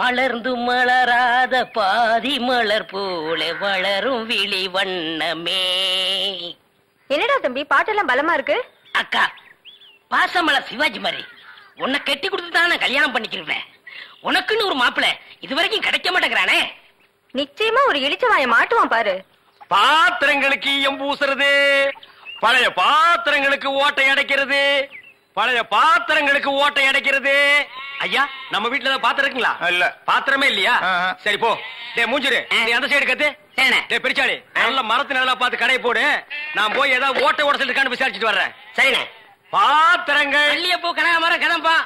மலர்ந்து மலராத பாதி மலர் போல வளரும் விழி வண்ணமே. என்னடா தம்பி பாட்டெல்லாம் பலமா இருக்கு? அக்கா, பாசமலர் சிவாஜி மாதிரி உன்னை கட்டி கொடுத்துதான் நான் கல்யாணம் பண்ணிக்கிறேன். உனக்குன்னு ஒரு மாப்பிள்ளை இதுவரைக்கும் கிடைக்க மாட்டேங்கிறானே. நிச்சயமா ஒரு இளிச்சவாய மாட்டுவான் பாரு. பாத்திரங்களுக்கு ஈயம் பூசுறது, பழைய பாத்திரங்களுக்கு ஓட்டை அடைக்கிறது, பழைய பாத்திரங்களுக்கு ஓட்டை அடைக்கிறது. ஐயா, நம்ம வீட்டுல பாத்திரம் இருக்குங்களா? இல்ல, பாத்திரமே இல்லையா? சரி போ. டே மூஞ்சிரு, நீ அந்த சைடு கத்து. டே பெரிச்சாளி, நல்ல மரத்து நல்லா பார்த்து கடையை போடு. நான் போய் ஏதாவது ஓட்டை உடசல் இருக்கான்னு விசாரிச்சுட்டு வர்றேன். சரிண்ணே. பாத்திரங்கள் மல்லிய பூ கனகாமரம் கதம்பா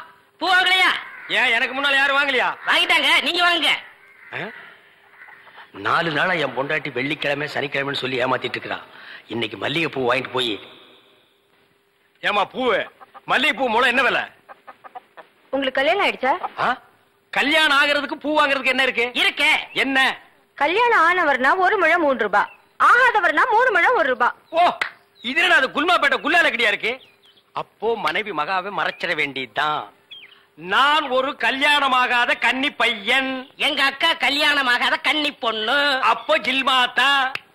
பூ வாங்கலையா? ஏன் எனக்கு முன்னால யாரும் வாங்கலையா? வாங்கிட்டாங்க, நீங்க வாங்குங்க. 4 நாளா என் பொண்டாட்டி வெள்ளிக்கிழமை சனிக்கிழமைன்னு சொல்லி ஏமாத்திட்டு இருக்கிறான். இன்னைக்கு மல்லிகை பூ வாங்கிட்டு போய். ஏமா பூவு, மல்லிகை பூ மூலம் என்ன விலை? உங்களுக்கு கல்யாணம் ஆயிடுச்சா? கல்யாணம் ஆகிறதுக்கு பூ வாங்குறதுக்கு என்ன இருக்கு? இருக்கே. என்ன? கல்யாணம் ஆனவர்னா 1 முழம் 3 ரூபாய், ஆகாதவர்னா 3 முழம் 1 ரூபாய். ஓ, இது என்ன அது குல்மாப்பேட்டை குல்லால கடியா இருக்கு? அப்போ மனைவி மகாவை மறைச்சிட வேண்டியதுதான். நான் ஒரு கல்யாணமாகாத கன்னி பையன், எங்க அக்கா கல்யாணமாகாத கன்னி பொண்ணு. அப்போ ஜில்மாத்தா.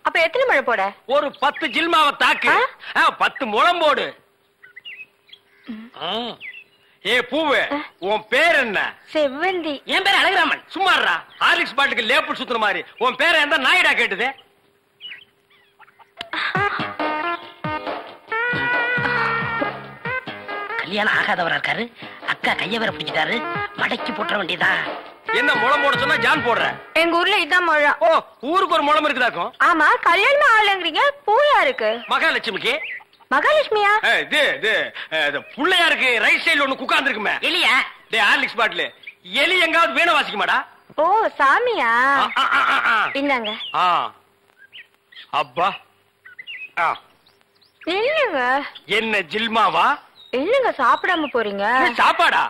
அப்ப எத்தனை முழம் போட? ஒரு 10 ஜில்மாவை தாக்கு. 10 முழம் போடு. ஏ பூவு, உன் பேர் என்ன? செவ்வந்தி. என் பேர் அழகுராமன். சும்மாறா, ஹார்லிக்ஸ் பாட்டுக்கு லேபிள் சுத்துற மாதிரி. உன் பேர் எந்த நாயிடா கேட்டுது? கல்யாணம் ஆகாதவரா இருக்காரு. அக்கா கைய வேற பிடிச்சிட்டாரு. மடக்கி போட்டுற வேண்டியதா. என்ன முளம் போட சொன்னா ஜான் போடுற? எங்க ஊர்ல இதான் முழம். ஓ, ஊருக்கு ஒரு முளம் இருக்குதாக்கும். ஆமா, கல்யாணம் ஆகலங்கிறீங்க, பூயா இருக்கு. மகாலட்சுமிக்கு. மகாலட்சுமியா? இது புள்ளையாருக்கு ரைட் சைடுல ஒண்ணு குக்காந்து இருக்குமே. எலியா? டே ஹார்லிக்ஸ் பாட்டில் எலி எங்காவது வீணை வாசிக்குமாடா? ஓ, சாமியா? இந்தாங்க. அப்பா இல்லங்க. என்ன ஜில்மாவா? இல்லங்க, சாப்பிடாம போறீங்க. சாப்பாடா?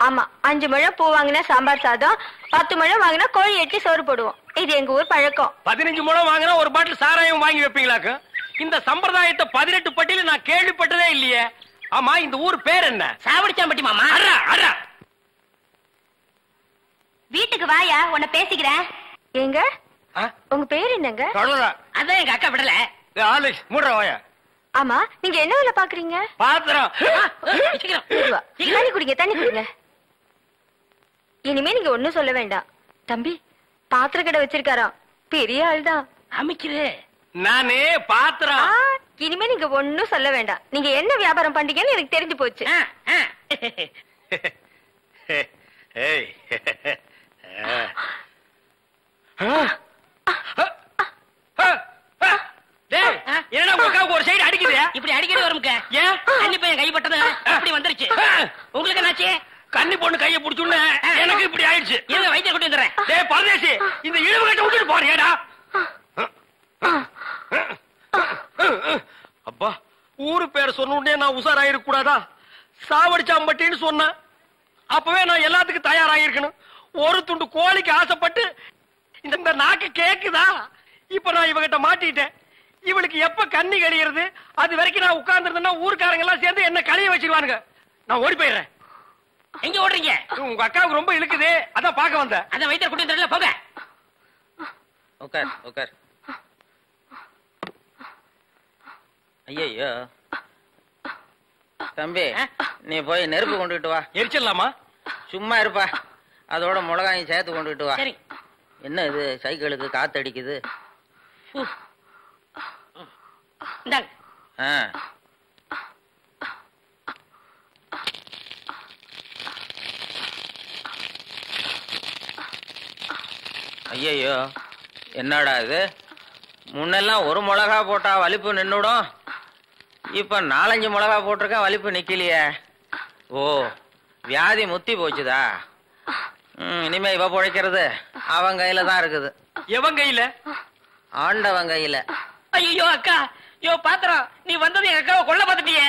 ஆமா, 5 முழம் பூ வாங்கினா சாம்பார் சாதம், 10 முழம் வாங்கினா கோழி எட்டி சோறு போடுவோம். இது எங்க ஊர் பழக்கம். 15 முழம் வாங்கினா ஒரு பாட்டில் சாராயம் வாங்கி வைப்பீங்களாக்கு? இந்த சம்பிரதாயத்தை 18 பட்டியல நான் கேள்விப்பட்டதே இல்லையே. ஆமா, இந்த ஊர் பேர் என்ன? சாவடிச்சாம்பட்டி மாமா. வீட்டுக்கு வாயா, உன்னை பேசிக்கிறேன். எங்க உங்க பேர் என்னங்க? அதான் எங்க அக்கா விடல. மூடுற வாயா. ஆமா, நீங்க என்ன வேலை பாக்குறீங்க? பாத்திரம். தண்ணி குடிங்க, தண்ணி குடிங்க. இனிமே நீங்க ஒண்ணும் சொல்ல வேண்டாம். தம்பி பாத்திர கடை வச்சிருக்காராம், பெரிய ஆள்தான். அமைக்கிறே நானே பாத்திரம். இனிமே நீங்க ஒண்ணும் சொல்ல வேண்டாம். நீங்க என்ன வியாபாரம் பண்றீங்கன்னு எனக்கு தெரிஞ்சு போச்சு. என்னடா உங்க ஒரு சைடு அடிக்குது? இப்படி அடிக்கடி வரும்க்க. ஏன்? கன்னி பையன் கைப்பட்டது அப்படி வந்துருச்சு. உங்களுக்கு என்னாச்சு? கன்னி பொண்ணு கையை பிடிச்சுன்னு எனக்கு இப்படி ஆயிடுச்சு. இருங்க, வைத்தியர் கூட்டி வந்துடுறேன். டேய் பரதேசி, இந்த இழுவு கட்ட விட்டுட்டு போறியேடா. அப்பா, ஊரு பேர் சொன்ன உடனே நான் உசாராயிருக்க கூடாதா? சாவடிச்சாம்பட்டின்னு சொன்னேன். அப்பவே நான் எல்லாத்துக்கும் தயாராகிருக்கணும். ஒரு துண்டு கோழிக்கு ஆசைப்பட்டு இந்த நாக்கு கேக்குதா? இப்ப நான் இவகிட்ட மாட்டிட்டேன். இவளுக்கு எப்ப கண்ணி கழிகிறது அது வரைக்கும் நான் உட்கார்ந்து ஊருக்காரங்க எல்லாம் சேர்ந்து என்ன கழிய வச்சிருவானுங்க. நான் ஓடி போயிடுறேன். எங்க ஓடுறீங்க? உங்க அக்காவுக்கு ரொம்ப இழுக்குது, அதான் பாக்க வந்தேன். அதான் வைத்தியர் கூட்டி வந்துடல, போங்க. உட்கார் உட்கார். ஐயோ தம்பி, நீ போய் நெருப்பு கொண்டுட்டு வா. எரிச்சிடலாமா? சும்மா இருப்பா, அதோட மிளகாயும் சேர்த்து கொண்டுட்டு வா. சரி. என்ன இது, சைக்கிளுக்கு காத்து அடிக்குது? ஐயோ, என்னடா இது? முன்னெல்லாம் ஒரு மிளகா போட்டா வலிப்பு நின்னுடும், இப்ப 4-5 மிளகா போட்டிருக்கேன், வலிப்பு நிக்கலையே. ஓ, வியாதி முத்தி போச்சுதா? இனிமே இவ பொழைக்கிறது அவன் கையில தான் இருக்குது. எவன் கையில? ஆண்டவன் கையில. ஐயோ அக்கா, யோ பாத்திரம், நீ வந்தது எங்க அக்காவை கொல்ல பார்த்துட்டியே.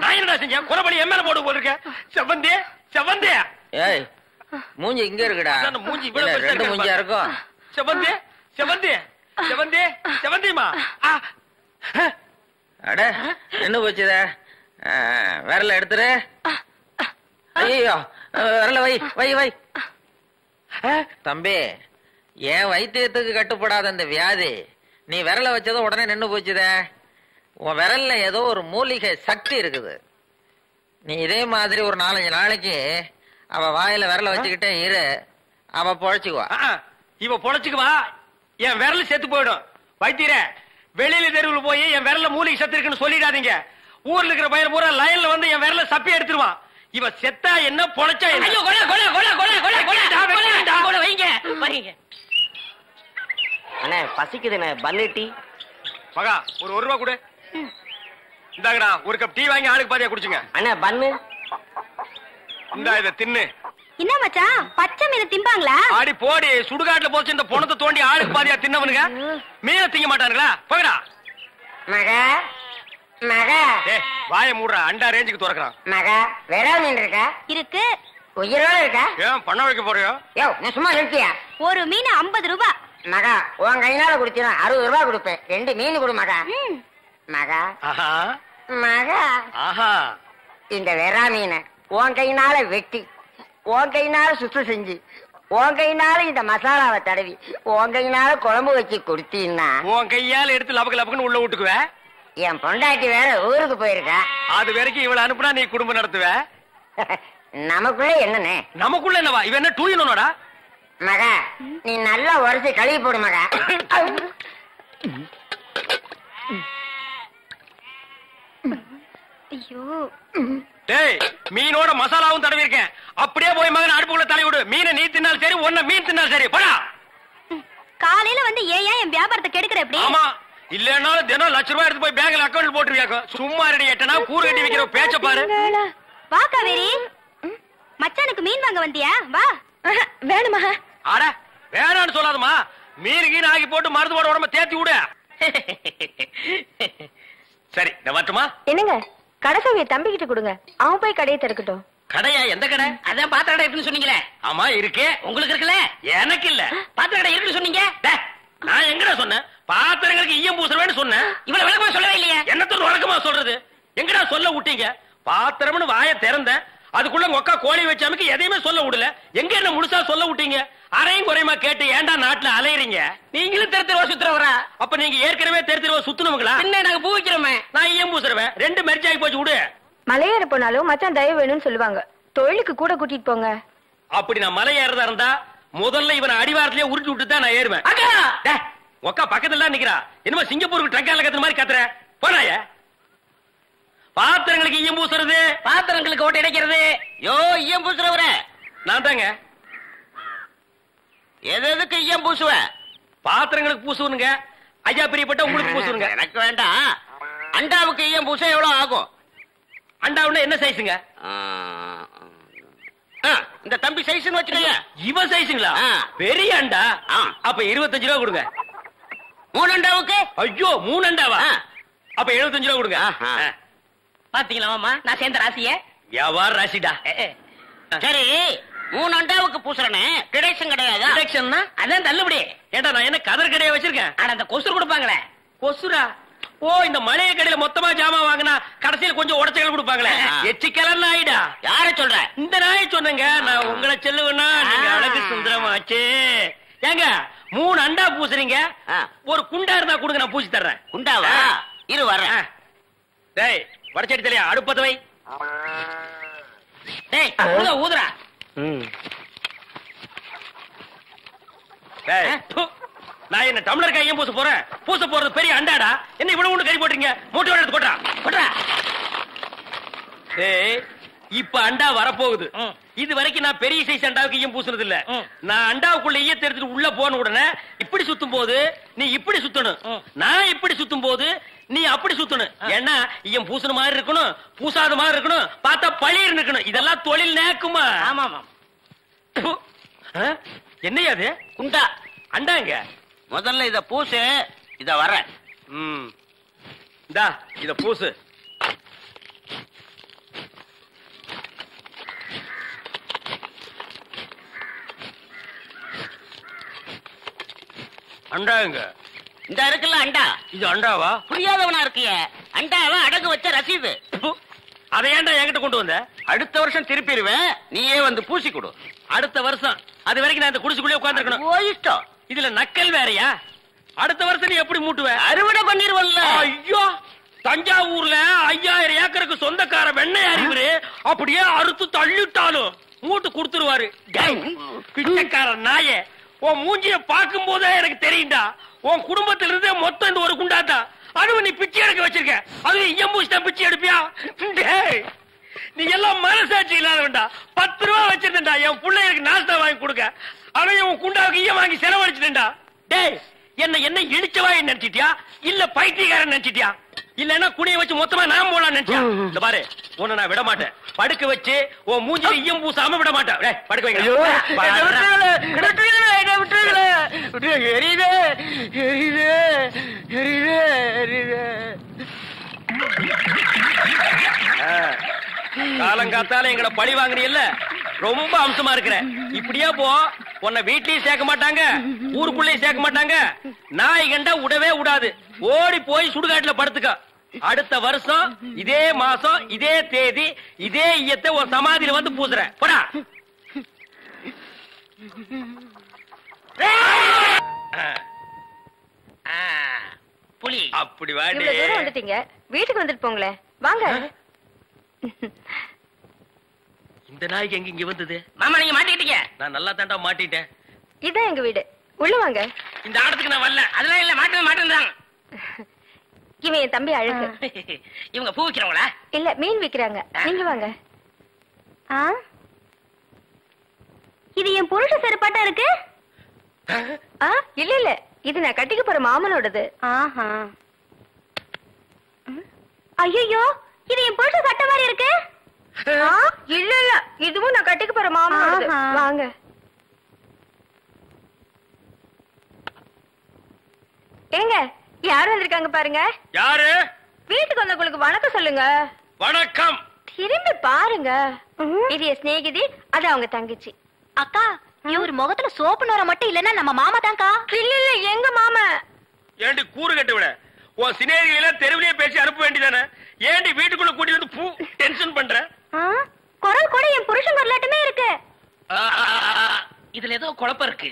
நான் என்னடா செஞ்சேன்? கொலைபடி என் மேல போட்டு போட்டிருக்கேன். செவந்தே செவந்தே. ஏய், மூஞ்சி இங்க இருக்குடா. மூஞ்சி 2 மூஞ்சியா இருக்கும். செவந்தே செவந்தே செவந்தே செவந்திமா. அட, என்ன போச்சுத? விரல எடுத்துரு. ஐயோ, விரல வை வை வை. தம்பி, என் வைத்தியத்துக்கு கட்டுப்படாத இந்த வியாதி நீ விரல வச்சதும் உடனே நின்னு போச்சுதே. உன் விரல்ல ஏதோ ஒரு மூலிகை சக்தி இருக்குது. நீ இதே மாதிரி ஒரு 4-5 நாளைக்கு அவ வாயில விரல வச்சுக்கிட்டே இரு, அவ பொழைச்சுக்குவா. இவ பொழைச்சுக்குவா, என் விரல் செத்து போயிடும். வைத்தியரே, வெளியில தெருவில் போய் என் விரல்ல மூலிகை சத்து இருக்குன்னு சொல்லிடாதீங்க. ஊர்ல இருக்கிற பயிர் பூரா லைன்ல வந்து என் விரல சப்பி எடுத்துருவான். இவ செத்தா என்ன பொழைச்சா என்ன? ஐயோ, கொலை கொலை கொலை கொலை கொலை கொலை கொலை வைங்க வைங்க. அண்ணே பசிக்குதுண்ணே, பன்னு டீ. மகா ஒரு ரூபா கொடு. இந்தாங்கடா, ஒரு கப் டீ வாங்கி ஆளுக்கு பாதியா குடிச்சுங்க. அண்ணே பன்னு. இந்தா இத தின்னு. என்ன மச்சான், பச்சை மீன் திம்பாங்களா? ஆடி போடி, சுடுகாட்டுல போச்சு இந்த பொணத்தை தோண்டி ஆளுக்கு பாதியா தின்னவனுங்க மீனை திங்க மாட்டானுங்களா? போகடா மகா மகா. வாய மூடுறா, அண்டா ரேஞ்சுக்கு துறக்கிறான். மகா வெறா மீன் இருக்கா? இருக்கு. உயிரோட இருக்கா? ஏன் பண்ண வைக்க போறியோ? யோ நான் சும்மா நிறுத்தியா? ஒரு மீன் 50 ரூபாய். மகா உன் கையினால குடுத்தீனா 60 ரூபாய் கொடுப்பேன். 2 மீன் கொடு மகா. மகா ஆஹா மகா, ஆஹா. இந்த வெறா மீனை உன் கையினால வெட்டி, உன் கையினால சுத்தம் செஞ்சு, உன் கையினால இந்த மசாலாவை தடவி, உன் கையினால குழம்பு வச்சு கொடுத்தீன்னா உன் கையால எடுத்து லபக்கு லபக்குன்னு உள்ள விட்டுக்குவ. என் பொண்டாட்டி வேற ஊருக்கு போயிருக்கா. அது வரைக்கும் இவளை அனுப்புனா நீ குடும்பம் நடத்துவ. நமக்குள்ள என்னன்னு? நமக்குள்ள என்னவா? இவ என்ன டூயினோடா? மகா நீ நல்லா உரைச்சு கழுவி போடு மகா. ஐயோ, டேய், மீனோட மசாலாவும் தடவி இருக்கேன். அப்படியே போய் மகன் அடுப்புக்குள்ள தலை விடு. மீனை நீ தின்னாலும் சரி, ஒன்ன மீன் தின்னாலும் சரி. போடா. காலையில வந்து ஏன் என் வியாபாரத்தை கெடுக்கிற எப்படி? ஆமா, இல்லன்னாலும் தினம் ₹1,00,000 எடுத்து போய் பேங்க்ல அக்கவுண்ட் போட்டுருவியாக்கும். சும்மா ரெடி எட்டனா கூறு கட்டி வைக்கிற பேச்ச பாரு. வா காவேரி, மச்சானுக்கு மீன் வாங்க வந்தியா? வா. வேணுமா? அட வேணான்னு சொல்லாதமா. மீன் கீன் ஆகி போட்டு மருந்து போட உடம்ப தேத்தி விடு. சரி நான் வரட்டுமா? என்னங்க, கடைசாவிய தம்பி கிட்ட கொடுங்க, அவன் போய் கடையை திறக்கட்டும். கடையா? எந்த கடை? அதான் பாத்திர கடை இருக்குன்னு சொன்னீங்களே. ஆமா இருக்கே. உங்களுக்கு இருக்குல்ல? எனக்கு இல்ல. பாத்திர கடை இருக்குன்னு சொன்னீங்க. நான் எங்கடா சொன்னேன்? பாத்திரங்களுக்கு ஈயம் பூசுறவேன்னு சொன்னேன். இவ்வளவு விளக்கமா சொல்லவே இல்லையா? என்னத்தோட வழக்கமா சொல்றது? எங்கடா சொல்ல விட்டீங்க? பாத்திரம்னு வாய திறந்த அதுக்குள்ள மொக்கா கோழி வச்சாமக்கு எதையுமே சொல்ல விடல. எங்க என்ன முழுசா சொல்ல விட்டீங்க? அரையும் குறையுமா கேட்டு ஏன்டா நாட்டுல அலையறீங்க? நீங்களும் தெரு சுத்துறவரா? அப்ப நீங்க ஏற்கனவே தெரு சுத்தணுங்களா? என்ன நாங்க பூ வைக்கிறோமே. நான் ஈயம் பூசுறவேன். 2 மெர்ஜாகி போச்சு விடு. மலையேற போனாலும் மச்சான் தயவு வேணும்னு சொல்லுவாங்க. தொழிலுக்கு கூட கூட்டிட்டு போங்க. அப்படி நான் மலை ஏறதா இருந்தா முதல்ல இவனை அடிவாரத்திலேயே உருட்டி விட்டு தான் நான் ஏறுவேன். ஒக்கா பக்கத்துல நிக்கிறா. என்னமா சிங்கப்பூருக்கு ட்ரங்கால கத்துற மாதிரி கத்துற? போனாய. பாத்திரங்களுக்கு ஈயம் பூசுறது, பாத்திரங்களுக்கு ஓட்டை அடைக்கிறது. யோ ஈயம் பூசுறவர நான் தாங்க. எதுக்கு ஈயம் பூசுவ? பாத்திரங்களுக்கு பூசுவனுங்க. ஐயா பிரியப்பட்ட உங்களுக்கு பூசுவனுங்க. எனக்கு வேண்டாம். அண்டாவுக்கு ஈயம் பூச எவ்வளவு ஆகும்? அண்டாவுன்னா என்ன சைஸுங்க? இந்த தம்பி சைஸ்னு வச்சுக்கோங்க. இவ சைஸுங்களா? பெரிய அண்டா. அப்ப 25 ரூபா கொடுங்க. 3 அண்டாவுக்கு? ஐயோ 3 அண்டாவா? அப்ப 75 ரூபா கொடுங்க. பாத்தீங்களா மாமா, நான் சேர்ந்த ராசிய. வியாபார ராசிடா. சரி 3 அண்டாவுக்கு பூசுறனே டிடக்ஷன் கிடையாதா? டிடக்ஷன்னா அதான் தள்ளுபடி. ஏண்டா நான் என்ன கதர் கடையா வச்சிருக்கேன்? ஆனா அந்த கொசு கொடுப்பாங்களே. கொசுரா? ஓ, இந்த மளிகை கடையில மொத்தமா ஜாமான் வாங்கினா கடைசியில கொஞ்சம் உடச்சல் கொடுப்பாங்களே. எச்சிக்கலர் நாயிடா. யார சொல்ற? இந்த நாயை சொன்னங்க. நான் உங்களை செல்லுவேன்னா நீங்க அழகு சுந்தரமாச்சு. ஏங்க 3 அண்டா பூசுறீங்க, ஒரு குண்டா இருந்தா கொடுங்க, நான் பூசி தர்றேன். குண்டாவா? இரு வர்றேன். டேய் வடச்சடி தலையா, அடுப்பத வை. டேய் ஊதுறா. டேய் நான் என்ன டம்ளர் கையும் பூச போறேன்? பூச போறது பெரிய அண்டாடா. என்ன இவ்வளவு ஒண்ணு கை போட்டுறீங்க? மூட்டை எடுத்து போட்டா போட்டா. டேய் இப்ப அண்டா வரப்போகுது. இது வரைக்கும் நான் பெரிய சைஸ் அண்டாவுக்கு ஈயம் பூசுனது இல்ல. நான் அண்டாவுக்குள்ள ஈயத்தை எடுத்துட்டு உள்ள போன உடனே இப்படி சுத்தும் போது நீ இப்படி சுத்தணும், நான் இப்படி சுத்தும் போது நீ அப்படி சுத்தணும். ஏன்னா ஈயம் பூசுன மாதிரி இருக்கணும், பூசாத மாதிரி இருக்கணும், பார்த்தா பழிர் இருக்கணும். இதெல்லாம் தொழில் நேக்குமா? ஆமா ஆமா. என்னையா அது? குண்டா அண்டாங்க. முதல்ல இத பூசு. இத வர்றேன். இந்தா இத பூசு. அண்டாங்க. இந்த இருக்குல்ல அண்டா, இது அண்டாவா? புரியாதவனா இருக்கிய. அண்டாவை அடகு வச்ச ரசீது. அதை ஏன்டா என்கிட்ட கொண்டு வந்த? அடுத்த வருஷம் திருப்பிடுவேன், நீயே வந்து பூசி கொடு. அடுத்த வருஷம்? அது வரைக்கும் நான் இந்த குடிசுக்குள்ளே உட்கார்ந்திருக்கணும். இஷ்டம். இதுல நக்கல் வேறயா? அடுத்த வருஷம் நீ எப்படி மூட்டுவ? அறுவடை பண்ணிருவல்ல. ஐயோ, தஞ்சாவூர்ல 5000 ஏக்கருக்கு சொந்தக்கார வெண்ணெய் அறிவுரு அப்படியே அறுத்து தள்ளிட்டாலும் மூட்டு கொடுத்துருவாரு. பிச்சைக்கார நாயே, உன் மூஞ்சிய பார்க்கும் போதே எனக்கு தெரியும்டா, உன் குடும்பத்தில இருந்தே மொத்தம் இந்த ஒரு குண்டாதான். அதுவும் நீ பிச்சை எடுக்க வச்சிருக்க, அது எம்பூசிதான் பிச்சை எடுப்பியா? நீ எல்லாம் மனசாட்சி இல்லாதவன்டா. 10 ரூபா வச்சிருந்தா என் பிள்ளைகளுக்கு நாஸ்தா வாங்கி கொடுக்க, அவன் உன் குண்டாவுக்கு ஈய வாங்கி செலவழிச்சுட்டா. டேய், என்ன இடிச்சவா நினைச்சிட்டியா இல்ல பைத்தியக்காரன் நினைச்சிட்டியா? இல்லன்னா குனிய வச்சு மொத்தமா நான் போலாம் நினைச்சா? இந்த பாரு, உன்னை நான் விட மாட்டேன். படுக்க வச்சு உன் மூஞ்சில ஈயம் பூசாம விட மாட்டேன். டேய், படுக்க வைங்க. காலங்காத்தால எங்களை பழி வாங்குறீல்ல, ரொம்ப அம்சமா இருக்கிற. இப்படியே போ, உன்னை வீட்லயும் சேர்க்க மாட்டாங்க, ஊருக்குள்ளேயும் சேர்க்க மாட்டாங்க. நாய் கண்டா விடவே விடாது. ஓடி போய் சுடுகாட்டுல படுத்துக்க. அடுத்த வருஷம் இதே மாசம் இதே தேதி இதே ஈயத்தை ஒரு சமாதியில வந்து பூசுறேன். போடா. புலி அப்படி வாடி. இவ்வளவு தூரம் வந்துட்டீங்க, வீட்டுக்கு வந்துட்டு போங்களேன். வாங்க. இந்த நாய்க்கு எங்க இங்க வந்தது? மாமா, நீங்க மாட்டிக்கிட்டீங்க. நான் நல்லா தாண்டா மாட்டிட்டேன். இதான் எங்க வீடு, உள்ள வாங்க. இந்த ஆடத்துக்கு நான் வரல. அதெல்லாம் இல்ல, மாட்டேன். இவன் என் தம்பி அழகு. இவங்க பூ விக்கிறவங்களா? இல்ல, மீன் விக்கிறாங்க. நீங்க வாங்க. இது என் புருஷ செருப்பாட்டா இருக்கு. இல்ல இது நான் கட்டிக்க போற மாமனோடது. ஐயோ, இது என் புருஷ சட்டை மாதிரி இருக்கு. இல்ல இதுவும் நான் கட்டிக்க போற மாமனோடது. வாங்க. ஏங்க, யார் வந்திருக்காங்க பாருங்க. யாரு? வீட்டுக்கு வந்தவங்களுக்கு வணக்கம் சொல்லுங்க. வணக்கம். திரும்பி பாருங்க. இது என் சிநேகிதி, அது அவங்க தங்கச்சி. அக்கா, இவர் முகத்துல சோப்பு நோர மட்டும் இல்லன்னா நம்ம மாமா தான்க்கா. இல்ல எங்க மாமா. ஏண்டி கூறு கட்டு விட, உன் சிநேகிதிகளை தெருவிலேயே பேசி அனுப்ப வேண்டியதானே? ஏண்டி வீட்டுக்குள்ள கூட்டி வந்து பூ டென்ஷன் பண்ற? குரல் கூட என் புருஷன் வரலாட்டுமே இருக்கு. இதுல ஏதோ குழப்பம் இருக்கு.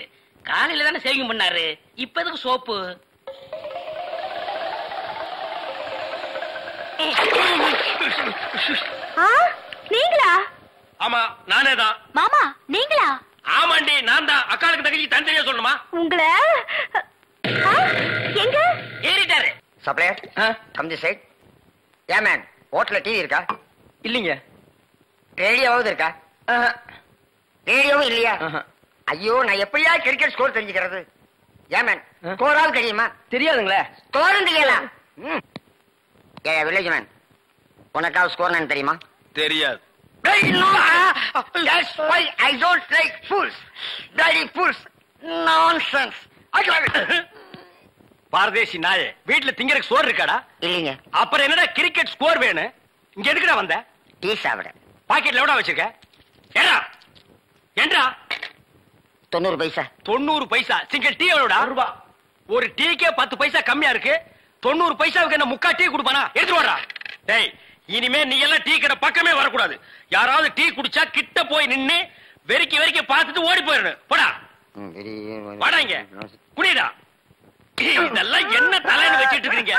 காலையில தானே சேவிங் பண்ணாரு, இப்ப எதுக்கு சோப்பு? நீங்களா? ஆமா, நானே தான். மாமா நீங்களா? ஆமாண்டி, நான் தான். அக்காளுக்கு தங்கச்சி தனித்தனியா சொல்லணுமா? உங்களை எங்க ஏறிட்டாரு. Supplier come the side. ஏ மேன், ஹோட்டல்ல டிவி இருக்கா? இல்லீங்க. ரேடியோவாவது இருக்கா? ரேடியோவும் இல்லையா? ஐயோ, நான் எப்படியா கிரிக்கெட் ஸ்கோர் தெரிஞ்சுக்கிறது? ஏ மேன், ஸ்கோராவது தெரியுமா? தெரியாதுங்களே. ஸ்கோரும் தெரியலாம். ஏ வில்லேஜ் மேன், உனக்காவது ஸ்கோர் என்னன்னு தெரியுமா? தெரியாது. That's why I don't like fools. Bloody fools. Nonsense. பாரதேசி நாயே, வீட்டுல திங்கறதுக்கு சோறு இருக்காடா? இல்லைங்க. அப்புறம் என்னடா கிரிக்கெட் ஸ்கோர் வேணும்? இங்க எதுக்குடா வந்த? டீ சாப்பிட. பாக்கெட்ல எவ்வளவு வச்சிருக்க? ஏண்டா 90 பைசா. 90 பைசா. Single tea எவ்வளவுடா? ரூபா. ஒரு டீக்கே 10 பைசா கம்மியா இருக்கு. 90 பைசாவுக்கு என்ன முக்கா டீ கொடுப்பானா? எடுத்து வாடா. டேய், இனிமே நீ எல்லாம் டீ கடை பக்கமே வரக்கூடாது. யாராவது டீ குடிச்சா கிட்ட போய் நின்னு வெறிக்க பார்த்துட்டு ஓடி போயிடணும். போடா. வாடா இங்க. குடிடா. இதெல்லாம் என்ன தலைன்னு வச்சிட்டு இருக்கீங்க?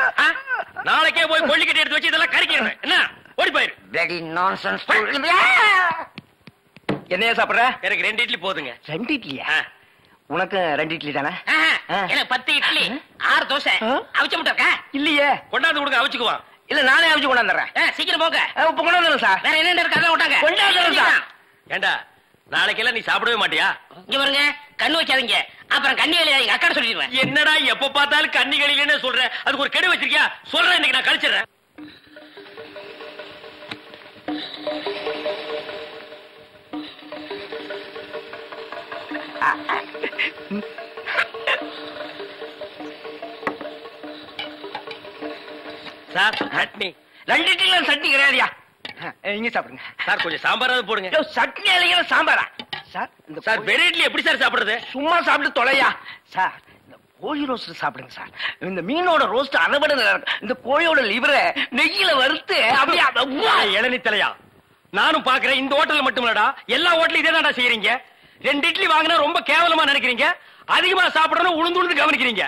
நாளைக்கே போய் கொள்ளிக்கட்டி எடுத்து வச்சு இதெல்லாம் கறிக்கணும். என்ன? ஓடி போயிரு. Bloody nonsense. என்னையா சாப்பிடுற? எனக்கு 2 இட்லி போதுங்க. 2 இட்லியா? உனக்கு 2 இட்லி தானே? எனக்கு 10 இட்லி 6 தோசை. அவிச்ச முட்டை இருக்கா? இல்லையே. கொண்டாந்து கொடுங்க, அவிச்சுக்குவான். இல்ல, நானே அவிச்சு கொண்டாந்துறேன். சீக்கிரம் போங்க. இப்ப கொண்டாந்துறேன் சார். வேற என்ன இருக்கு அதான் விட்டாங்க. கொண்டாந்துறேன் சார். ஏண்டா, நாளைக்கெல்லாம் நீ சாப்பிடவே மாட்டியா? இங்க பாருங்க, கண்ணு வைக்காதீங்க, அப்புறம் கண்ணி எழுதாதீங்க. அக்கா சொல்லிடுவேன். என்னடா எப்ப பார்த்தாலும் கன்னிகளிலே சொல்ற? அதுக்கு ஒரு கெடு வச்சிருக்கியா? சொல்றேன், இன்னைக்கு நான் கழிச்சிடுறேன். சார், சட்னி. 2 இட்லில சட்னி கிடையாதுயா. இங்க சாப்பிடுங்க சார். கொஞ்சம் சாம்பாராவது போடுங்க. சட்னி இல்லைங்க, சாம்பாரா சார்? இந்த சார், வெறும் இட்லி எப்படி சார் சாப்பிடுறது? சும்மா சாப்பிட்டு தொலையா சார். இந்த கோழி ரோஸ்ட் சாப்பிடுங்க சார். இந்த மீனோட ரோஸ்ட் அறுபடை இந்த கோழியோட லிவரை நெய்யில வறுத்து அப்படியே இளநீ தலையா. நானும் பாக்குறேன், இந்த ஹோட்டல் மட்டும் இல்லடா, எல்லா ஹோட்டலும் இதே தான்டா செய்யறீங்க. 2 இட்லி வாங்கினா ரொம்ப கேவலமா நினைக்கிறீங்க. அதிகமா சாப்பிடணும் உளுந்து கவனிக்கிறீங்க.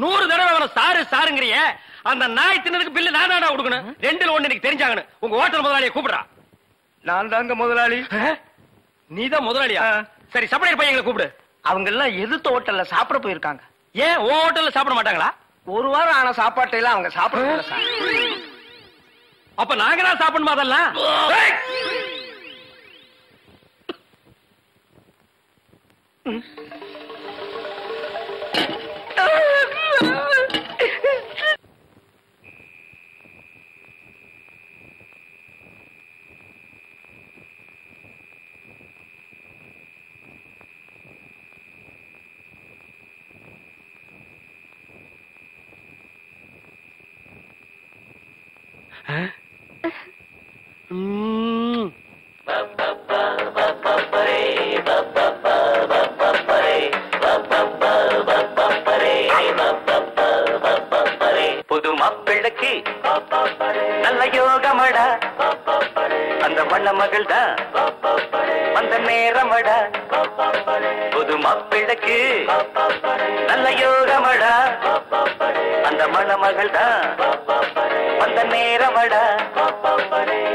100 தடவை அவன சாரு சாருங்கறிய. அந்த நாய் தின்னதுக்கு பில்லு நான் தான்டா கொடுக்கணும். 2ல 1 எனக்கு தெரிஞ்சாகணும். உங்க ஹோட்டல் முதலாளியை கூப்பிடுறா. நான் தாங்க முதலாளி. நீதான் முதலாளியா? சரி, சப்ளையர் பையங்களை கூப்பிடு. அவங்க எல்லாம் எதிர்த்த ஹோட்டல்ல சாப்பிட போயிருக்காங்க. ஏன் உன் ஹோட்டல்ல சாப்பிட மாட்டாங்களா? 1 வாரம் ஆன சாப்பாட்டை எல்லாம் அவங்க சாப்பிட சார். அப்ப நாங்க தான் சாப்பிடணுமா அதெல்லாம்? புது மாப்பிள்ளைக்கு நல்ல யோகமடா, அந்த வண்ண மகள் தான் வந்த நேரமடா. புது மாப்பிள்ளைக்கு நல்ல யோகமடா, அந்த மண மகள் தான் வந்த நேரமடா.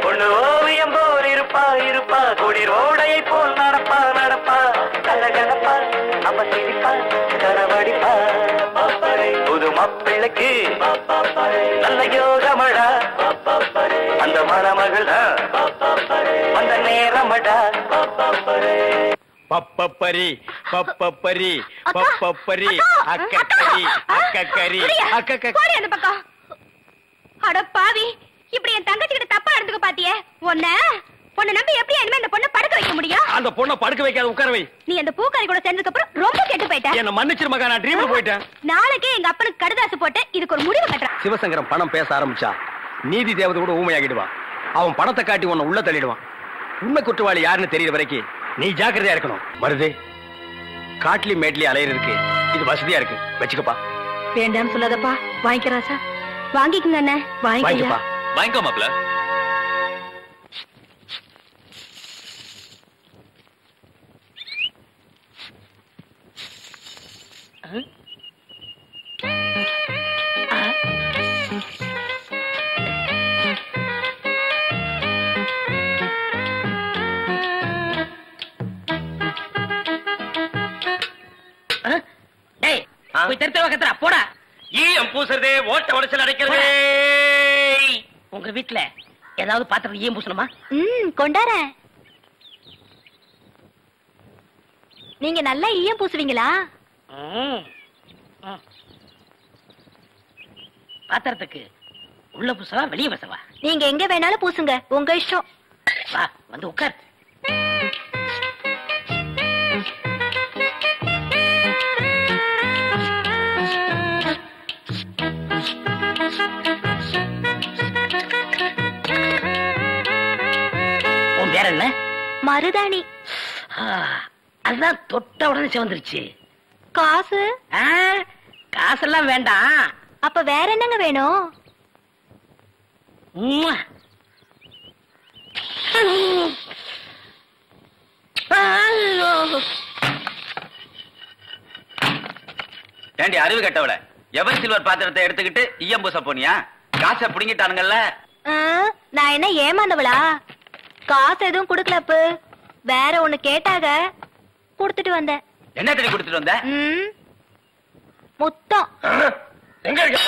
பொண்ணு ஓவியம் போல் இருப்பா இருப்பா, குளிர் ஓடையை போல் நடப்பா நடப்பா, கலகலப்பா அவ சிரிப்பா கரவடிப்பா. புது மாப்பிள்ளைக்கு நல்ல யோகமடா, அந்த மணமகள் தான் வந்த நேரமடா. பப்பப்பரி பப்பப்பரி பப்பப்பரி அக்கக்கரி அக்கக்கரி போடி அந்த பக்கம். அட பாவி, இப்படி என் தங்கச்சி கிட்ட தப்பா நடந்துக்க பாத்தியே. பொண்ணை நம்பி எப்படி இனிமே அந்த பொண்ணை படுக்க வைக்க முடியும்? அந்த பொண்ணை படுக்க வைக்காத, உட்கார வை. நீ அந்த பூக்காரி கூட சேர்ந்ததுக்கு அப்புறம் ரொம்ப கெட்டு போயிட்ட. என்ன மன்னிச்சிரு மகா, நான் ட்ரீம்ல போயிட்டேன். நாளைக்கே எங்க அப்பனுக்கு கடுதாசு போட்டு இதுக்கு ஒரு முடிவு கட்டுறான். சிவசங்கரம் பணம் பேச ஆரம்பிச்சா நீதி தேவதை கூட ஊமையாகிடுவான். அவன் பணத்தை காட்டி உன்னை உள்ள தள்ளிடுவான். உண்மை குற்றவாளி யாருன்னு தெரியற வரைக்கும் நீ ஜாக்கிரதையா இருக்கணும். மருது, காட்லி மேட்லி அலையிறதுக்கு இது வசதியா இருக்கு, வச்சுக்கப்பா. வேண்டாம்னு சொல்லாதப்பா, வாங்கிக்கிறாசா. வாங்கிக்கங்க அண்ணே, வாங்கிக்கப்பா. வாங்கிக்கோ மாப்ள. போடா. ஈயம் பூசுறதே, ஓட்ட உடச்சல் அடைக்கிறதே. உங்க வீட்டுல ஏதாவது பாத்திரம் ஈயம் பூசணுமா? கொண்டாரேன். நீங்க நல்லா ஈயம் பூசுவீங்களா? பாத்திரத்துக்கு உள்ள பூசவா வெளியே பூசவா? நீங்க எங்க வேணாலும் பூசுங்க, உங்க இஷ்டம். வா, வந்து உட்கார். உன் பேர் என்ன? மருதாணி. அதுதான் தொட்ட உடனே சிவந்துருச்சு. காசு? காசெல்லாம் வேண்டாம். அப்ப வேற என்னங்க வேணும்? ஏண்டி அறிவு கட்டவள, எவர் சில்வர் பாத்திரத்தை எடுத்துக்கிட்டு ஈயம் பூச போனியா? காசை புடுங்கிட்டானுங்கல்ல. நான் என்ன ஏமாந்தவளா? காசு எதுவும் குடுக்கலப்பு, வேற ஒண்ணு கேட்டாக குடுத்துட்டு வந்தேன். என்ன தண்ணி குடுத்துட்டு வந்த? முத்தம். எங்க இருக்கு?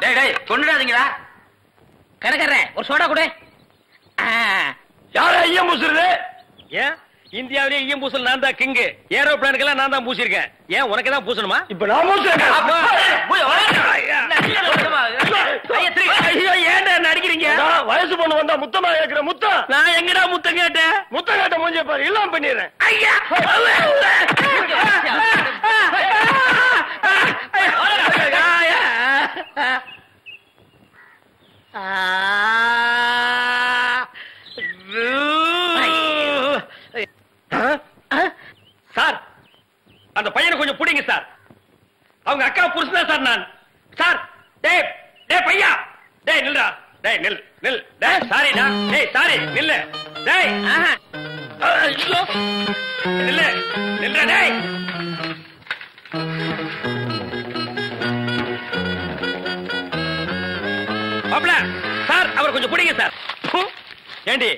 டேய் டேய், கொண்டுடாதீங்களா. கரகர ஒரு சோடா கொடு. யாரா ஈயம் பூசுறது? ஏன் இந்தியாவிலே ஈயம் பூசல் நான் தான் கிங்கு. ஏரோப்ளானுக்கெல்லாம் நான் தான் பூசிருக்கேன். ஏன் உனக்கு தான் பூசணுமா? இப்ப நான் பூசுறேன். ஏன்டா நடிக்கிறீங்க? வயசு பொண்ணு வந்தா முத்தமா கேக்குற முத்தம். நான் எங்கடா முத்தம் கேட்டேன்? முத்தம் கேட்ட மூஞ்சிய பாரு, எல்லாம் பண்ணிடுறேன். ஐயா சார், அந்த பையனை கொஞ்சம் புடிங்க சார். அவங்க அக்கா புருஷனா சார் நான். சார், டேய் டேய் பையா, டேய் நில்றா. டேய் நில் நில். டேய் சாரிடா. டேய் சாரி நில்லு. டேய் சார் அவர் கொஞ்சம் பிடிங்க சார். ஏண்டி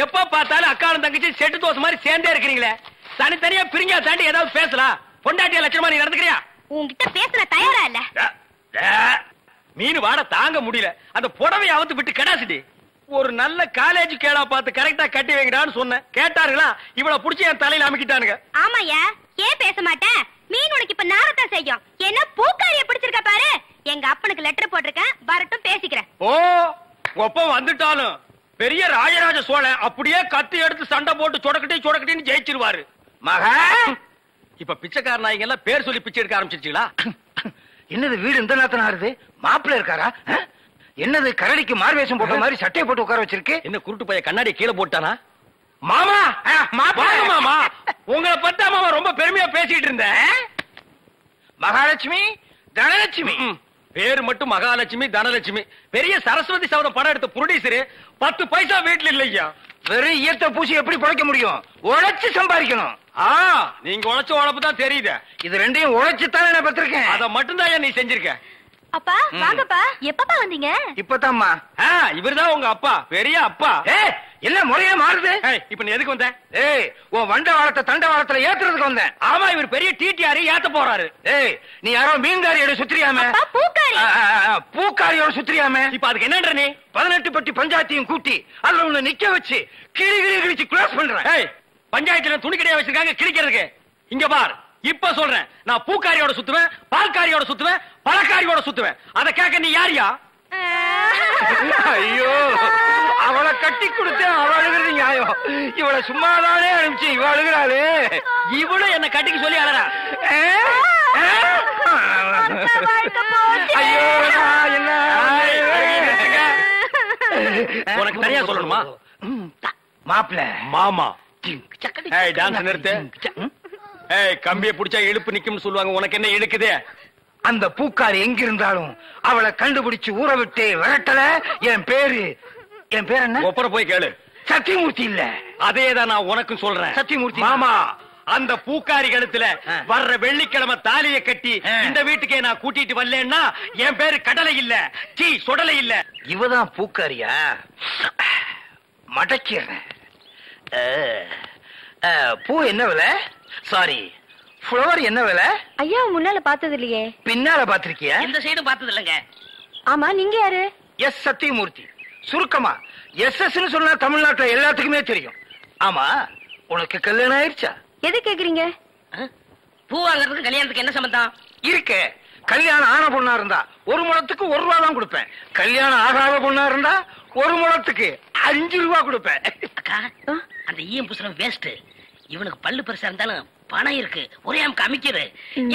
எப்ப பார்த்தாலும் அக்காலும் தங்கச்சி செட்டு தோசை மாதிரி சேர்ந்தே இருக்கிறீங்களே, தனித்தனியா பிரிஞ்சா தாண்டி ஏதாவது பேசலாம். பொண்டாட்டிய லட்சணமா நீ நடந்துக்கிறியா? உன்கிட்ட பேசுற தயாரா இல்ல. மீன் வாட தாங்க முடியல, அந்த புடவை அவுத்து விட்டு கடாசிட்டி. ஒரு நல்ல காலேஜ் கேளா பார்த்து கரெக்டா கட்டி வைங்கடான்னு சொன்னேன். கேட்டாருங்களா? இவளை புடிச்சு என் தலையில அமுக்கிட்டானுங்க. ஆமாயா, ஏன் பேச மாட்டேன்? மீன் உனக்கு இப்ப நாரத்தான் செய்யும். என்ன பூக்காரிய பிடிச்சிருக்க பாரு. எங்க அப்பனுக்கு லெட்டர் போட்டிருக்கேன், வரட்டும் பேசிக்கிறேன். ஓ, ஒப்பம் வந்துட்டாலும் பெரிய ராஜராஜ சோழன் அப்படியே கத்தி எடுத்து சண்டை போட்டு சொடக்கட்டின்னு ஜெயிச்சிருவாரு. மகா, இப்ப பிச்சைக்கார நாய்ங்க எல்லாம் பேர் சொல்லி பிச்சை எடுக்க ஆரம்பிச்சிருச்சீங்களா? என்னது வீடு இந்த நேரத்துல ஆறுது? மாப்பிள்ள இருக்காரா? என்னது கரடிக்கு மார்வேஷம் போட்ட மாதிரி சட்டையை போட்டு உட்கார வச்சிருக்கு? என்ன குருட்டு பைய கண்ணாடி கீழே போட்டானா? மாமா, மாமா, உங்களை பத்தி மாமா ரொம்ப பெருமையா பேசிட்டு இருந்தேன். மகாலட்சுமி, தனலட்சுமி. பேரு மட்டும் மகாலட்சுமி, தனலட்சுமி. பெரிய சரஸ்வதி சபதம் படம் எடுத்த புரொடியூசர் 10 பைசா வீட்டுல இல்லையா. வெறும் ஈயத்தை பூசி எப்படி பழைக்க முடியும்? உழைச்சு சம்பாதிக்கணும். நீங்க உழைச்ச உழைப்பு தான் தெரியுது. இது ரெண்டையும் உழைச்சுத்தானே நான் பத்திருக்கேன். அத மட்டும் தான் நீ செஞ்சிருக்க. அப்பா வாங்கப்பா. எப்பப்பா வந்தீங்க? இப்பதாம்மா. இவர்தான் உங்க அப்பா, பெரிய அப்பா. என்ன முறையா மாறுது? இப்ப நீ எதுக்கு வந்த? உன் வண்ட வாரத்தை தண்ட வாரத்துல ஏத்துறதுக்கு வந்தேன். ஆமா, இவர் பெரிய டிடிஆர் ஏத்த போறாரு. நீ யாரோ மீன்காரியோட சுத்திரியாம? பூக்காரியோட சுத்திரியாம? இப்ப அதுக்கு என்னன்ற நீ? 18 பட்டி பஞ்சாயத்தையும் கூட்டி அதுல உன்னை நிக்க வச்சு கிழிச்சு க்ளோஸ் பண்றேன். பஞ்சாயத்துல துணி கடையா வச்சிருக்காங்க கிழிக்கிறதுக்கு. இங்க பார், இப்ப சொல்றேன், நான் பூக்காரியோட சுத்துவேன், பால்காரியோட சுத்துவேன், பழக்காரியோட சுத்துவேன். அத கேட்க நீ யாரியா? ஐயோ, அவளை கட்டி கொடுத்தேன், அவ அழுகிறது நியாயம். இவளை சும்மாதானே அனுப்பிச்சு இவ அழுகிறாளே. இவளும் என்ன கட்டிக்கு சொல்லி அழறா. ஐயோ, என்ன உனக்கு தனியா சொல்லணுமா? மாப்பிள்ள மாமா டான்ஸ் நிறுத்து. கம்பியை பிடிச்சா இழுப்பு நிக்கும் சொல்லுவாங்க. உனக்கு என்ன இழுக்குது? அந்த பூக்காரி எங்க இருந்தாலும் அவளை கண்டுபிடிச்சு ஊற விட்டு விரட்டல. என் பேர் என்ன? ஒப்பர போய் கேளு. சத்தியமூர்த்தி இல்ல. அதேதான் நான் உனக்கும் சொல்றேன். சத்தியமூர்த்தி மாமா, அந்த பூக்காரி கழுத்துல வர்ற வெள்ளிக்கிழமை தாலியை கட்டி இந்த வீட்டுக்கே நான் கூட்டிட்டு வரலன்னா என் பேரு கடலை இல்ல, டீ சொடலை இல்ல. இவதான் பூக்காரியா? மடக்கிறேன். பூ என்ன விலை? சாரி, ஃப்ளவர் என்ன விலை? ஐயா முன்னால பார்த்தது இல்லையே. பின்னால பாத்திருக்கியா? இந்த சைடும் பார்த்தது இல்லங்க. ஆமா, நீங்க யாரு? எஸ் சத்தியமூர்த்தி. சுருக்கமா எஸ் சொன்னா தமிழ்நாட்டுல எல்லாத்துக்குமே தெரியும். ஆமா, உனக்கு கல்யாணம் ஆயிடுச்சா? எது கேக்குறீங்க? பூ வாங்குறதுக்கு கல்யாணத்துக்கு என்ன சம்பந்தம் இருக்கு? கல்யாணம் ஆன பொண்ணா இருந்தா 1 முழத்துக்கு 1 ரூபா தான் கொடுப்பேன். கல்யாணம் ஆகாத பொண்ணா இருந்தா 1 முழத்துக்கு 5 ரூபா கொடுப்பேன். அக்கா, அந்த ஈயம் புசுரம் வேஸ்ட். இவனுக்கு பல்லு பெருசா இருந்தாலும் பணம் இருக்கு, ஒரே அமைக்கிறது.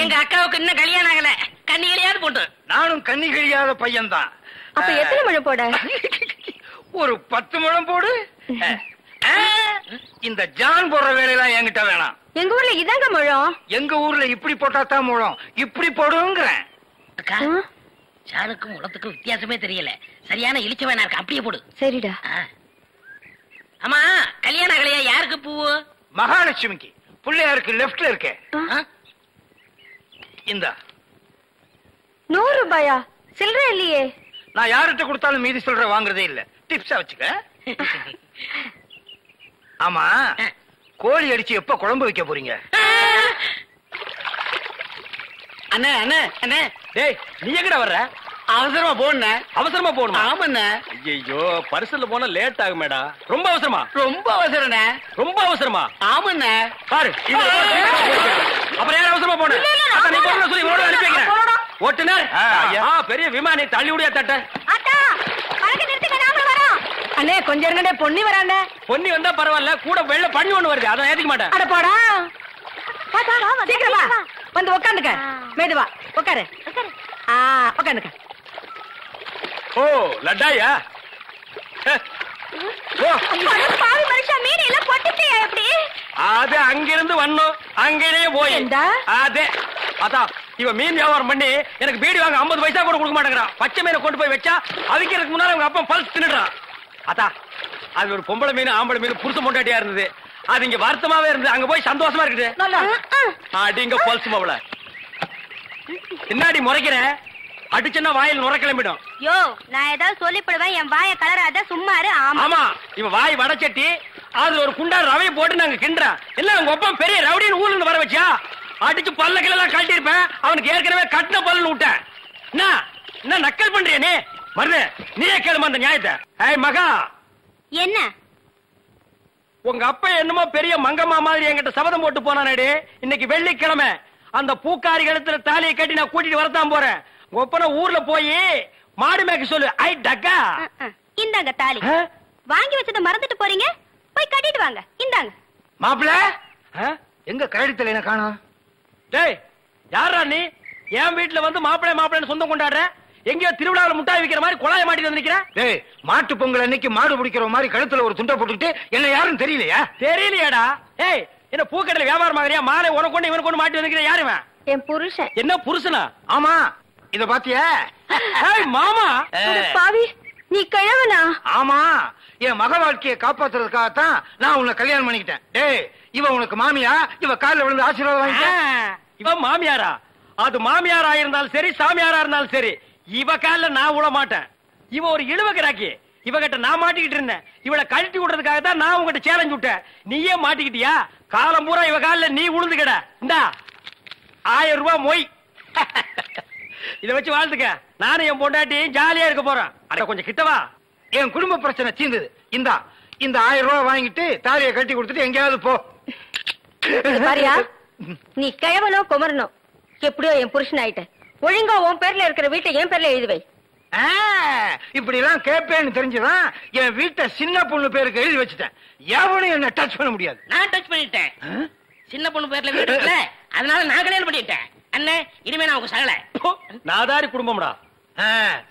எங்க அக்காவுக்கு இன்னும் கல்யாணம் ஆகல, கண்ணிகளையாவது போட்டு. நானும் கண்ணி கழியாத பையன் தான். அப்ப எத்தனை முழம் போட? ஒரு 10 முழம் போடு. இந்த ஜான் போடுற வேலையெல்லாம் என்கிட்ட வேணாம். எங்க ஊர்ல இதாங்க முழம். எங்க ஊர்ல இப்படி போட்டா தான் முழம். இப்படி போடுங்கிறேன். அக்கா, ஜானுக்கும் முழத்துக்கும் வித்தியாசமே தெரியல. சரியான இழிச்ச வேணா இருக்கு, அப்படியே போடு. சரிடா. ஆமா, கல்யாணம் ஆகலையா? யாருக்கு பூவு? மகாலட்சுமிக்கு. பிள்ளையாருக்கு லெப்ட்ல இருக்க. இந்த 100 ரூபாயா? சில்லறை இல்லையே. நான் யார்கிட்ட கொடுத்தாலும் மீதி சில்லறை வாங்குறதே இல்ல. டிப்ஸா வச்சுக்க. ஆமா, கோழி அடிச்சு எப்ப குழம்பு வைக்க போறீங்க? அண்ணே அண்ணே அண்ணே, டேய் நீ எங்கடா வர்ற? அவசரமா போன. அவசரமா போகணுமா? ஆமாண்ணே. ஐயோ, பரிசல்ல போனா லேட் ஆகுமேடா. ரொம்ப அவசரமா? ரொம்ப அவசரண்ணே. ரொம்ப அவசரமா? ஆமாண்ணே. பாரு, அப்புறம் யாரும் அவசரமா போன? நீ போன சொல்லி இவரோட அனுப்பி வைக்கிறேன். ஓட்டுனர், பெரிய விமானி தள்ளி விடியா தட்ட. அண்ணே கொஞ்சம் இருங்கடே, பொன்னி வரானே. பொன்னி வந்தா பரவாயில்ல, கூட வெள்ள பண்ணி ஒண்ணு வருது, அதை ஏத்துக்க மாட்டேன். அட போடா, சீக்கிரம் வா, வந்து உட்காந்துக்க. மெதுவா உட்காரு. உட்காந்துக்க. ஓ, லட்டாயா? அது அங்கிருந்து வந்தோம், அங்கேயே போய் அதே அதான் இவன் மீன் வியாபாரம் பண்ணி எனக்கு பீடி வாங்க 50 பைசா கூட கொடுக்க மாட்டேங்கிறான். பச்சை மீனை கொண்டு போய் வச்சா அவிக்கிறதுக்கு முன்னால அவங்க அப்பா பல்ஸ் தின்னுறான். அதா அது ஒரு பொம்பளை மீன் ஆம்பளை மீன் புருஷ பொண்டாட்டியா இருந்தது. அது இங்க வருத்தமாவே இருந்து அங்க போய் சந்தோஷமா இருக்குது. அடிங்க பல்ஸ் மாவள பின்னாடி முறைக்கிற அடிச்சுன்னா வாயில் நுர கிளம்பிடும். யோ நான் ஏதாவது சொல்லிப்படுவேன், என் வாயை கலராத சும்மா இரு. ஆமா இவன் வாய் வடச்சட்டி, அதுல ஒரு குண்டா ரவை போட்டு நாங்க கிண்டுறோம். இல்ல உங்க ஒப்பம் பெரிய ரவுடின்னு ஊர்ல வர வச்சியா? அடிச்சு பல்ல கிளெல்லாம் கழட்டி இருப்பேன். அவனுக்கு ஏற்கனவே கட்டின பல்லுன்னு விட்டேன். என்ன நக்கல் பண்றிய நீ? மருது நீயே கேளுமா அந்த நியாயத்தை. ஏய் மகா, என்ன உங்க அப்பா என்னமோ பெரிய மங்கம்மா மாதிரி என்கிட்ட சபதம் போட்டு போனானே. இன்னைக்கு வெள்ளிக்கிழமை அந்த பூக்காரி கழுத்துல தாலியை கட்டி நான் கூட்டிட்டு வரத்தான் போறேன். ஒப்பன ஊர்ல போய் மாடு மேய்க்க சொல்லு. ஐ டக்கா இந்தாங்க தாலி. வாங்கி வச்சத மறந்துட்டு போறீங்க, போய் கட்டிட்டு வாங்க. இந்தாங்க. மாப்பிள எங்க கரடித்தல என்ன காணோம்? டேய் யாரா நீ? என் வீட்டுல வந்து மாப்பிள்ளை மாப்பிள்ளைன்னு சொந்தம் கொண்டாடுற? எங்கயோ திருவிழாவில் முட்டாய் விக்கிற மாதிரி குழாய மாட்டிட்டு வந்திருக்கிற? டேய் மாட்டு பொங்கல் அன்னைக்கு மாடு பிடிக்கிற மாதிரி கழுத்துல ஒரு துண்டை போட்டுக்கிட்டு என்ன யாரும் தெரியலையா? தெரியலையாடா? ஏய் என்ன பூக்கடையில வியாபாரம் ஆகறியா? மாலை உனக்கு கொண்டு இவனுக்கு கொண்டு மாட்டி வந்திருக்கிற யாருவன்? என் புருஷன். என்ன புருஷனா? ஆமா இத பாத்தியா? ஏய் மாமா பாவி நீ கிழவனா? ஆமா என் மக வாழ்க்கையை காப்பாத்துறதுக்காகத்தான் நான் உன்னை கல்யாணம் பண்ணிக்கிட்டேன். டேய் இவ உனக்கு மாமியா? இவ காலில் விழுந்து ஆசீர்வாதம் வாங்கிக்க. இவ மாமியாரா? அது மாமியாரா இருந்தாலும் சரி சாமியாரா இருந்தாலும் சரி இவ கால நான் விட மாட்டேன். இவ ஒரு இழுவ கிராக்கி. இவகிட்ட நான் மாட்டிக்கிட்டு இருந்தேன். இவளை கழட்டி விடுறதுக்காக தான் நான் உங்ககிட்ட சேலஞ்ச் விட்டேன். நீயே மாட்டிக்கிட்டியா? காலம் பூரா இவ கால நீ உளுந்து கிட. இந்தா 1000 ரூபாய் மொய். இத வச்சு வாழ்ந்துக்க. நானும் என் பொண்டாட்டி ஜாலியா இருக்க போறேன். அட கொஞ்சம் கிட்டவா. என் குடும்ப பிரச்சனை தீர்ந்தது. இந்த 1000 ரூபாய் வாங்கிட்டு தாலியை கட்டி கொடுத்துட்டு எங்கேயாவது போ. பாரியா நீ கிழவனோ குமரனோ எப்படியோ என் புருஷன் ஆயிட்ட. ஒழுங்கா உன் பேர்ல இருக்கிற வீட்டை என் பேர்ல எழுதுவை. இப்படி எல்லாம் கேட்பேன்னு தெரிஞ்சுதான் என் வீட்டை சின்ன பொண்ணு பேருக்கு எழுதி வச்சுட்டேன். எவனும் என்ன டச் பண்ண முடியாது. நான் டச் பண்ணிட்டேன். சின்ன பொண்ணு பேர்ல வீடு இருக்குல்ல, அதனால நான் கல்யாணம் பண்ணிட்டேன். அண்ணே இனிமே நான் உங்க சகல நாதாரி குடும்பம்டா.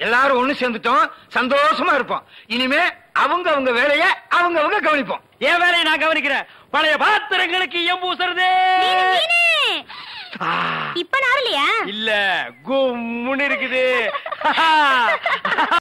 எல்லாரும் ஒண்ணு சேர்ந்துட்டோம், சந்தோஷமா இருப்போம். இனிமே அவங்க வேலைய அவங்க கவனிப்போம். என் வேலையை நான் கவனிக்கிறேன். பழைய பாத்திரங்களுக்கு எம்பூசறது இப்ப நாரலையா? இல்ல கும்முன்னு இருக்குது.